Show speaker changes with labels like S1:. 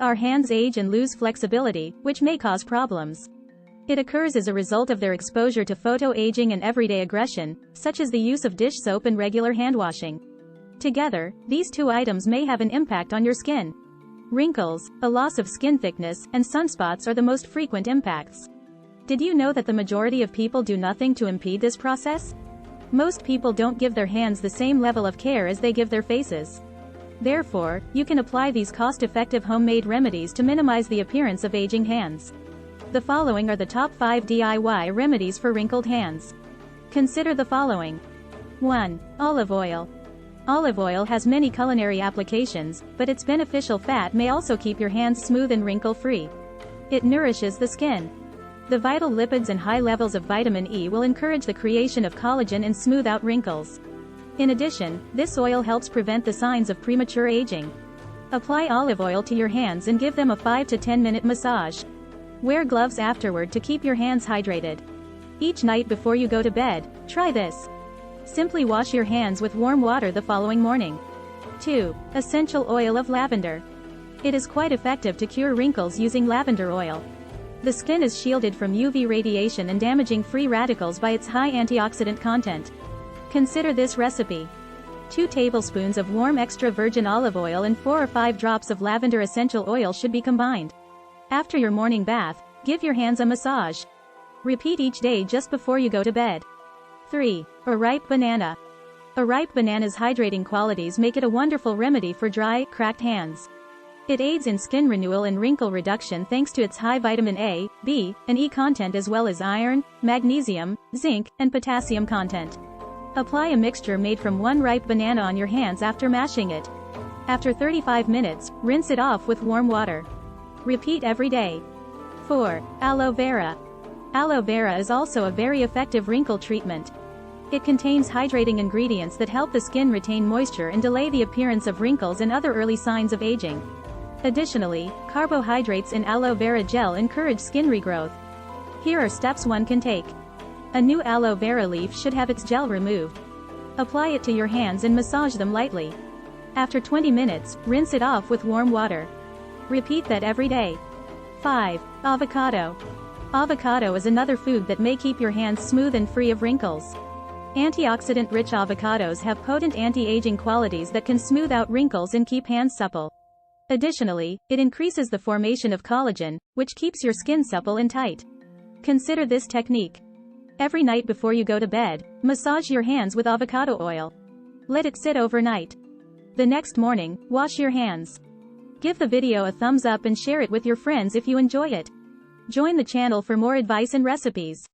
S1: Our hands age and lose flexibility, which may cause problems. It occurs as a result of their exposure to photo-aging and everyday aggression, such as the use of dish soap and regular hand washing. Together, these two items may have an impact on your skin. Wrinkles, a loss of skin thickness, and sunspots are the most frequent impacts. Did you know that the majority of people do nothing to impede this process? Most people don't give their hands the same level of care as they give their faces. Therefore, you can apply these cost-effective homemade remedies to minimize the appearance of aging hands. The following are the top 5 DIY remedies for wrinkled hands. Consider the following. 1. Olive oil. Olive oil has many culinary applications, but its beneficial fat may also keep your hands smooth and wrinkle-free. It nourishes the skin. The vital lipids and high levels of vitamin E will encourage the creation of collagen and smooth out wrinkles. In addition, this oil helps prevent the signs of premature aging. Apply olive oil to your hands and give them a 5 to 10 minute massage. Wear gloves afterward to keep your hands hydrated. Each night before you go to bed, try this. Simply wash your hands with warm water the following morning. 2. Essential oil of lavender. It is quite effective to cure wrinkles using lavender oil. The skin is shielded from UV radiation and damaging free radicals by its high antioxidant content. Consider this recipe. 2 tablespoons of warm extra virgin olive oil and 4 or 5 drops of lavender essential oil should be combined. After your morning bath, give your hands a massage. Repeat each day just before you go to bed. 3. A ripe banana. A ripe banana's hydrating qualities make it a wonderful remedy for dry, cracked hands. It aids in skin renewal and wrinkle reduction thanks to its high vitamin A, B, and E content as well as iron, magnesium, zinc, and potassium content. Apply a mixture made from 1 ripe banana on your hands after mashing it. After 35 minutes, rinse it off with warm water. Repeat every day. 4. Aloe vera. Aloe vera is also a very effective wrinkle treatment. It contains hydrating ingredients that help the skin retain moisture and delay the appearance of wrinkles and other early signs of aging. Additionally, carbohydrates in aloe vera gel encourage skin regrowth. Here are steps one can take. A new aloe vera leaf should have its gel removed. Apply it to your hands and massage them lightly. After 20 minutes, rinse it off with warm water. Repeat that every day. 5. Avocado. Avocado is another food that may keep your hands smooth and free of wrinkles. Antioxidant-rich avocados have potent anti-aging qualities that can smooth out wrinkles and keep hands supple. Additionally, it increases the formation of collagen, which keeps your skin supple and tight. Consider this technique. Every night before you go to bed, massage your hands with avocado oil. Let it sit overnight. The next morning, wash your hands. Give the video a thumbs up and share it with your friends if you enjoy it. Join the channel for more advice and recipes.